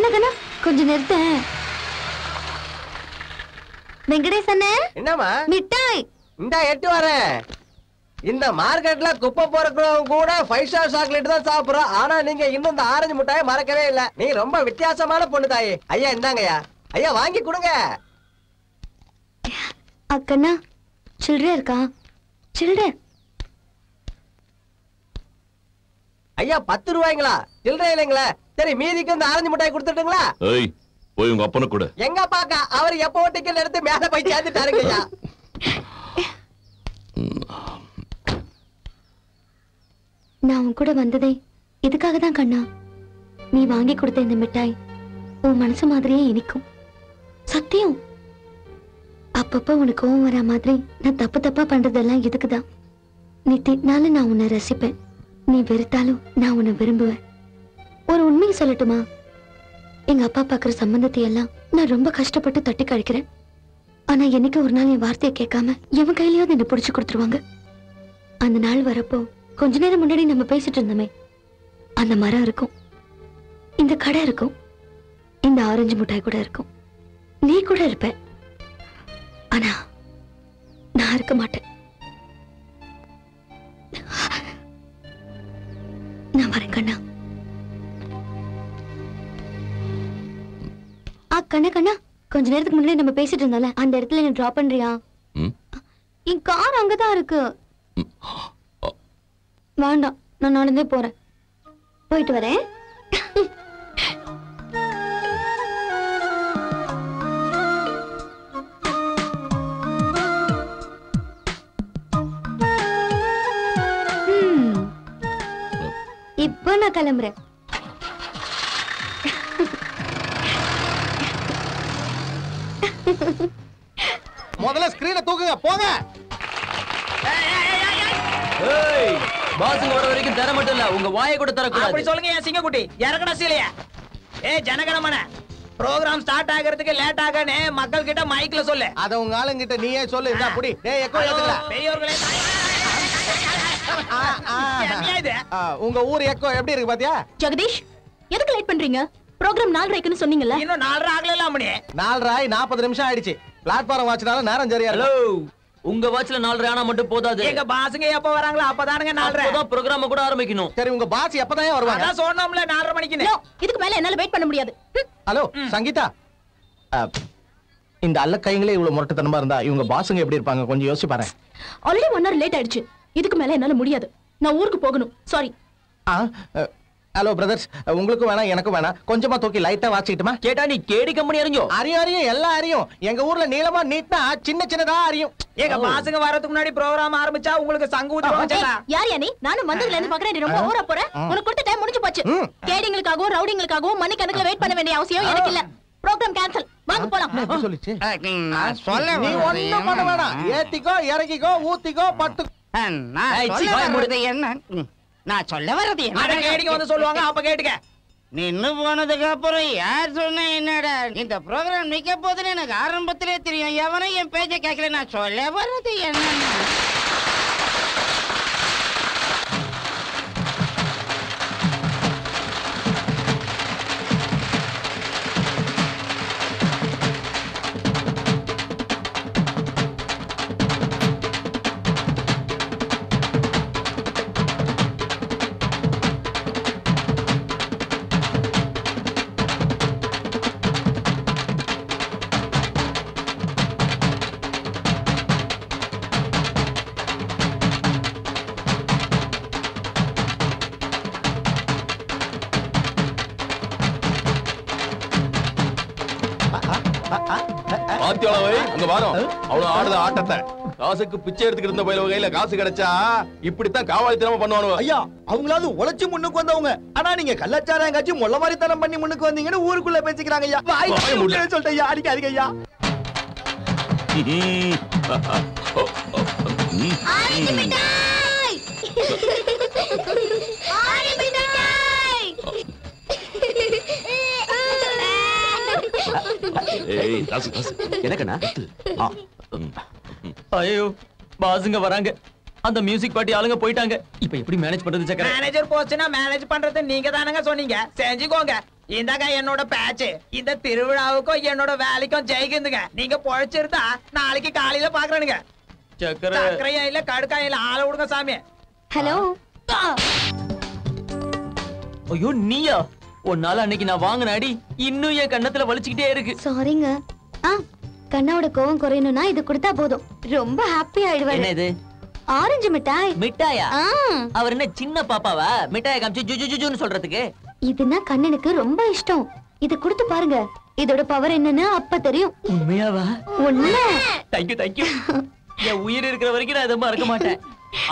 கண்ணா கண்ணா கொஞ்சம் நிறுத்த. வெங்கடேஷ் அண்ணே. என்னம்மா? மிட்டாய். இந்த எட்டு வரேன். இந்த மார்க்கெட்ல குப்பை பொறுக்கிறவங்க கூட 5 ஸ்டார் சாக்லேட் தான் சாப்பிடுறோம். ஆனா நீங்க இன்னும் இந்த ஆரஞ்சு மிட்டாயை மறக்கவே இல்ல. நீ ரொம்ப வித்தியாசமான பொண்ணு தாயே. ஐயா இந்தாங்கய்யா. ஐயா வாங்கி கொடுங்க. அக்கண்ணா சில்லறை இருக்கா? சில்லறை. ஐயா 10 ரூபாய்ங்களா? சில்லறை இல்லைங்களா? சரி மீதிக்கு இந்த ஆரஞ்சு மிட்டாய் கொடுத்துட்டுங்களா? ஏய் போய் உங்க அப்பனை கூட. எங்க பாக்க அவர் எப்போ டிக்கெட் எடுத்து மேல போய் சேர்ந்துட்டாருங்க ஐயா. நான் உன் கூட வந்ததே இதுக்காக தான் கண்ணா. நீ வாங்கி கொடுத்த இந்த மிட்டாய் உன் மனசு மாதிரியே இனிக்கும். சத்தியம். அப்பப்ப உனக்கு கோவம் வரா மாதிரி நான் தப்பு தப்பா பண்றதெல்லாம் இதுக்குதான். நீ திட்டினாலும் நான் உன்னை ரசிப்பேன். நீ வெறுத்தாலும் நான் உன்னை விரும்புவேன். ஒரு உண்மையை சொல்லட்டுமா? எங்க அப்பா பாக்குற சம்பந்தத்தை எல்லாம் நான் ரொம்ப கஷ்டப்பட்டு தட்டி கழிக்கிறேன். ஆனா என்னைக்கு ஒரு நாள் என் வார்த்தையை கேட்காம எவன் கையிலயாவது என்ன புடிச்சு கொடுத்துருவாங்க. அந்த நாள் வரப்போ கொஞ்ச நேரம் முன்னாடி நம்ம பேசிட்டு இருந்தோமே, அந்த மரம் இருக்கும், இந்த கடை இருக்கும், இந்த ஆரஞ்சு மிட்டாய் கூட இருக்கும், நீ கூட இருப்ப. ஆனா நான் இருக்க மாட்டேன். நான் வரேன் கண்ணா. கண்ணா கண்ணா கொஞ்ச நேரத்துக்கு முன்னாடி நம்ம பேசிட்டு இருந்தோம்ல, அந்த இடத்துல என்ன டிராப் பண்றியா? என் கார் அங்கதான் இருக்கு. வேண்டாம், நான் நடந்தே போறேன். போயிட்டு வரேன். இப்போ நான் கிளம்புறேன். முதல்ல ஸ்கிரீனை தூக்குங்க போங்க. ஏய் பாஸ்ங்க வர வரைக்கும் தர மட்டும் இல்ல உங்க வாயை கூட தர கூடாது. அப்படி சொல்லுங்க ஏன் சிங்கக்குட்டி. இறக்கடா சீலையா. ஜனகணமன ப்ரோகிராம் ஸ்டார்ட் ஆகிறதுக்கு லேட் ஆகனே மக்கள் கிட்ட மைக்ல சொல்லு. அத உங்க ஆளுங்கிட்ட நீயே சொல்லு. இந்த புடி. டேய் எக்கோ ஏத்துடா. பெரியவர்களே உங்க ஊர் எக்கோ எப்படி இருக்கு பாத்தியா? ஜெகதீஷ் எதுக்கு லேட் பண்றீங்க? ப்ரோகிராம் 4:30க்குன்னு சொன்னீங்கல்ல. இன்னும் 4:30 ஆகல அம்மனே. 4:40 நிமிஷம் ஆயிடுச்சு. பிளாட்ஃபார்ம் வாட்ச்னால நேரம் சரியா இருக்கு. ஹலோ உங்க வாட்ச்ல 4:30 ஆனா மட்டும் போதாது. எங்க பாஸ்ங்க எப்ப வராங்களோ அப்பதானுங்க 4:30. அப்பதான் ப்ரோகிராம் கூட ஆரம்பிக்கணும். சரி உங்க பாஸ் எப்பதான் வருவாங்க? அதான் சொன்னோம்ல 4:30 மணிக்குன்னு. இதுக்கு மேல என்னால வெயிட் பண்ண முடியாது. ஹலோ சங்கீதா, இந்த அல்ல கைங்களே இவ்வளவு முரட்டுத்தனமா இருந்தா இவங்க பாஸ்ங்க எப்படி இருப்பாங்க கொஞ்சம் யோசிச்சு பாரு. ஆல்ரெடி 1 hour லேட் ஆயிடுச்சு. இதுக்கு மேல என்னால முடியாது. நான் ஊருக்கு போகணும். சாரி. ஹலோ பிரதர்ஸ், உங்களுக்கு வேணாம் எனக்கும் வேணாம். கொஞ்சமா தூக்கி லைட்டா வாச்சிட்டுமா? கேட்டா நீ கேடி கம்பெனி அறிஞ்சோ? அறியும் எல்லாம் அறியும். எங்க ஊர்ல நீளமா நீட்னா சின்ன சின்னதா அறியும். எங்க பாஸ்ங்க வரதுக்கு முன்னாடி ப்ரோகிராம் ஆரம்பிச்சா உங்களுக்கு சங்கு ஊத்துவாங்க. யார் நீ? நானும் வந்ததுல இருந்து பாக்குறேன். நீ ரொம்ப ஓவரா போற. உனக்கு கொடுத்த டைம் முடிஞ்சு போச்சு. கேடிங்களுக்காகவும் ரவுடிங்களுக்காகவும் மணி கணக்குல வெயிட் பண்ண வேண்டிய அவசியம் எனக்கு இல்ல. Programme cancel. வாங்க போலாம். சொல்லுச்சு சொல்ல நீ ஒண்ணும் பண்ண வேணாம். ஏத்திக்கோ இறக்கிக்கோ ஊத்திக்கோ பட்டு. நான் சொல்ல வர்றது என்ன கேடிங்க வந்து சொல்லுவாங்க அப்ப கேட்டுக்க. நின்னு போனதுக்கு அப்புறம் யார் சொன்ன என்னடா இந்த ப்ரோகிராம் நிக்க போதுன்னு எனக்கு ஆரம்பத்திலே தெரியும். எவனும் என் பேச்ச கேட்கல. நான் சொல்ல வர்றது என்ன? அங்க வாரம் அவ்வளவு ஆடுத ஆட்டத்தை காசுக்கு பிச்சை எடுத்துக்கிட்டு இருந்த பயில கையில காசு கிடைச்சா இப்படித்தான் காவாலித்தனமா பண்ணுவானுவ. ஐயா அவங்களாவது உழைச்சு முன்னுக்கு வந்தவங்க. ஆனா நீங்க கள்ளச்சாரம் காட்சி மொள்ள மாதிரி தனம் பண்ணி முன்னுக்கு வந்தீங்கன்னு ஊருக்குள்ள பேசிக்கிறாங்க ஐயா. சொல்லிட்டேன் ஐயா. அடிக்காதீங்க ஐயா. ஐயோ பாஸ்ங்க வராங்க. அந்த மியூசிக் பார்ட்டி ஆளுங்க போயிட்டாங்க. இப்போ எப்படி மேனேஜ் பண்றது சக்கர? மேனேஜர் போஸ்ட்னா மேனேஜ் பண்றது நீங்க தானங்க சொன்னீங்க. செஞ்சுக்கோங்க. இந்தாங்க என்னோட பேட்ச். இந்த திருவிழாவுக்கும் என்னோட வேலைக்கும் ஜெயிக்குதுங்க. நீங்க பொழைச்சிருந்தா நாளைக்கு காலையில பாக்குறேனுங்க. சக்கரையா இல்ல கடுக்காயா இல்ல ஆள விடுங்க சாமி. ஹலோ. ஐயோ நீயா? ஒன்னால அன்னைக்கு நான் வாங்கின அடி இன்னும் என் கண்ணத்துல வலிச்சுக்கிட்டே இருக்கு. சாரிங்க. கண்ணாவோட கோவம் குறையணும்னா இது கொடுத்தா போதும். ரொம்ப ஹாப்பி ஆயிடுவாரு. என்ன இது? ஆரஞ்சு மிட்டாய். மிட்டாயா? அவர் என்ன சின்ன பாப்பாவா மிட்டாயை காமிச்சு ஜு ஜு ஜுன்னு சொல்றதுக்கு? இதுனா கண்ணனுக்கு ரொம்ப இஷ்டம். இது கொடுத்து பாருங்க. இதோட பவர் என்னன்னு அப்ப தெரியும். உண்மையாவா? உண்மை. Thank you thank you. என் உயிர் இருக்கிற வரைக்கும் நான் எதுவும் மறக்க மாட்டேன்.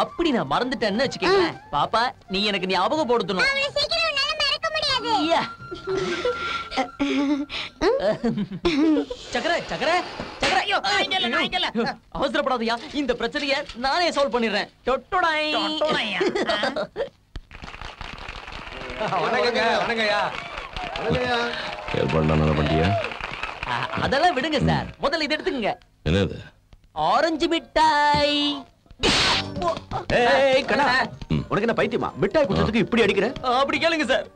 அப்படி நான் மறந்துட்டேன்னு வச்சுக்கேன். பாப்பா நீ எனக்கு ஞாபகப்படுத்தணும். சக்கரை சக்கரை சக்கரை அவசரப்படாதயா. இந்த பிரச்சனைய நானே சால்வ் பண்ணிடுறேன். அதெல்லாம் விடுங்க சார். முதல்ல இதை எடுத்துக்கங்க. என்னது? ஆரஞ்சு மிட்டாய். உனக்கு என்ன பைத்தியமா? மிட்டாய் குடுத்ததுக்கு இப்படி அடிக்கிற? அப்படி கேளுங்க சார்.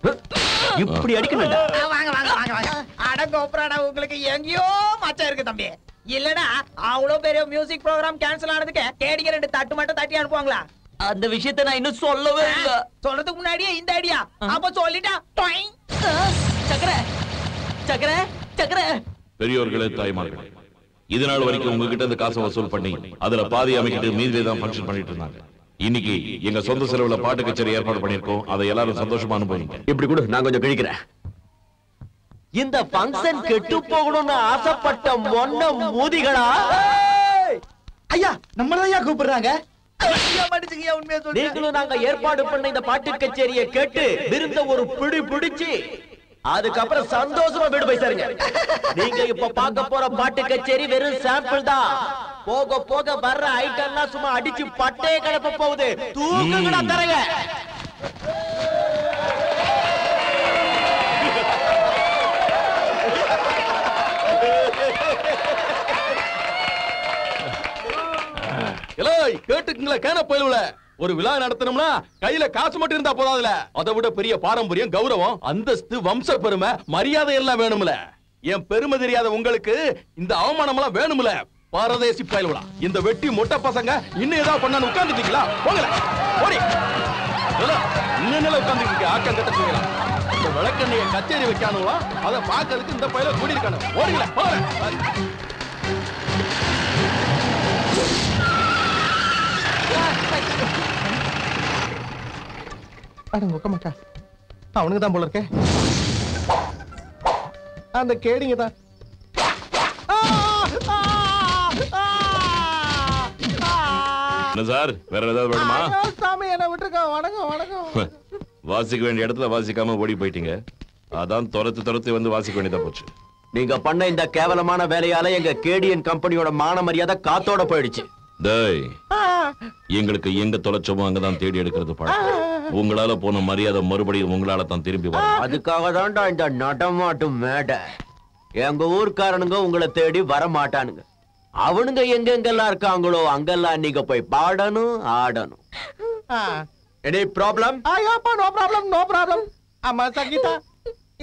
இப்படி அடிக்கணும். வாங்க வாங்க வாங்க வாங்க. அட கோப்ராடா, உங்களுக்கு எங்கேயோ மச்சம் இருக்கு தம்பி. இல்லடா அவ்வளவு பெரிய மியூசிக் ப்ரோகிராம் கேன்சல் ஆனதுக்கு கேடிங்க 2 தட்டு மட்டும் தட்டி அனுப்புவாங்களா? அந்த விஷயத்தை நான் இன்னும் சொல்லவே இல்ல. சொல்றதுக்கு முன்னாடியே இந்த ஐடியா அப்ப சொல்லிட்டா. சக்கரை சக்கரை சக்கரை. பெரியோர்களே தாய்மார்களே, இது நாள் வரைக்கும் உங்ககிட்ட இந்த காசை வசூல் பண்ணி அதுல பாதி அமைக்கிட்டு மீதிலே தான் ஃபங்க்ஷன் பண்ணிட்டு இருந்தாங்க. இன்னைக்கு எங்க சொந்த செலவுல பாட்டு கச்சேரி ஏற்பாடு பண்ணிருக்கோம். அதை எல்லாரும் சந்தோஷமா அனுபவிங்க. இப்படி கூட நான் கொஞ்சம் கிழிக்கிறேன். இந்த ஃபங்க்ஷன் கெட்டு போகணும்னு ஆசைப்பட்ட மொன்ன மூதிகளா? ஐயா நம்மளையா கூப்பிடுறாங்க. நீங்களும் நாங்க ஏற்பாடு பண்ண இந்த பாட்டு கச்சேரியை கேட்டு விருந்த ஒரு பிடி பிடிச்சு அதுக்கப்புறம் சந்தோஷமா வீடு போய் சேருங்க. நீங்க இப்ப பார்க்க போற பாட்டு கச்சேரி வெறும் சாம்பிள் தான். போக போக வர்ற ஐட்டம்லாம் சும்மா அடிச்சு பட்டே கிளப்ப போகுது. தூக்குங்கடா தரங்க. கேட்டுக்குங்களா கேன போயில ஒரு விழா நடத்தணும்னா கையில காசு மட்டும் இருந்தா போதாதுல. அதை விட பெரிய பாரம்பரியம், கௌரவம், அந்தஸ்து, வம்ச பெருமை, மரியாதை எல்லாம் வேணும்ல. என் பெருமை தெரியாத உங்களுக்கு இந்த அவமானம் எல்லாம் வேணும்ல. பாரதேசி பயலுலா, இந்த வெட்டி மொட்டை பசங்க இன்னும் ஏதாவது பண்ணான்னு உட்கார்ந்துட்டீங்களா? போங்கல ஓடி. இன்னும் உட்கார்ந்துட்டு ஆக்கம் கட்ட இந்த விளக்கண்ணைய கச்சேரி வைக்கானுங்களா? அதை பார்க்கறதுக்கு இந்த பயில கூடி இருக்கானு. ஓடிங்களா போங்க. அவனுக்கு தான் போல இருக்கே. அந்த கேடிங்க தான். சார் வேற ஏதாவது வேணுமா? சாமி என்ன விட்டுருக்க. வணக்கம் வணக்கம். வாசிக்க வேண்டிய இடத்துல வாசிக்காம ஓடி போயிட்டீங்க. அதான் துரத்து வந்து வாசிக்க வேண்டியதா போச்சு. நீங்க பண்ண இந்த கேவலமான வேலையால எங்க கேடிஎன் கம்பெனியோட மான மரியாதை காத்தோட போயிடுச்சு. டேய், எங்களுக்கு எங்க தொலைச்சோமோ அங்கதான் தேடி எடுக்கிறது பழக்கம். உங்களால போன மரியாதை மறுபடியும் உங்களால தான் திரும்பி வரும். அதுக்காக தான்டா இந்த நடமாட்டும் மேடை. எங்க ஊர்க்காரனுங்க உங்களை தேடி வர மாட்டானுங்க. அவனுங்க எங்கெங்கெல்லாம் இருக்காங்களோ அங்கெல்லாம் நீங்க போய் பாடணும், ஆடணும். Any problem? ஐயோப்பா, நோ ப்ராப்ளம், நோ ப்ராப்ளம். அம்மா சங்கீதா,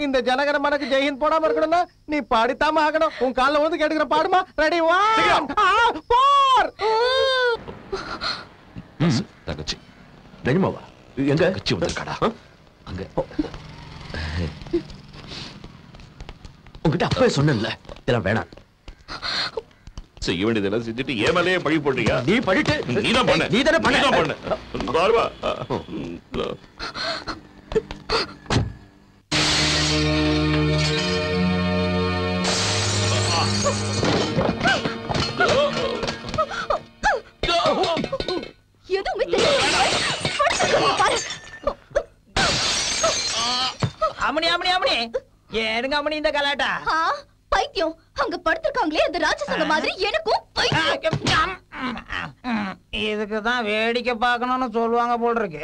இந்த ஜனகணமனக்கு ஜெயின் போடாம இருக்கணும்னா நீ பாடித்தாம ஆகணும். உன் கால்ல வந்து கேட்டுக்கிற பாடுமா. ரெடி 1 4. தங்கச்சி நிஜமாவா? எங்க கட்சி வந்திருக்காடா? அங்க உங்ககிட்ட அப்பவே சொன்னேன்ல, இதெல்லாம் வேணாம். செய்ய வேண்டியதெல்லாம் செஞ்சுட்டு ஏமலே பழி போடுறியா? நீ பண்ணிட்டு நீதான் பண்ண. நீ தானே பண்ண. பார்வா எதுவுமே தெரியல. அம்மணி அம்மணி அம்மணி, ஏனுங்க அம்மணி இந்த கலாட்டா? பைத்தியம், அங்க படுத்திருக்காங்களே அந்த ராட்சசங்க மாதிரி எனக்கும் பைத்தியம். இதுக்குதான் வேடிக்கை பார்க்கணும்னு சொல்லுவாங்க போல் இருக்கு.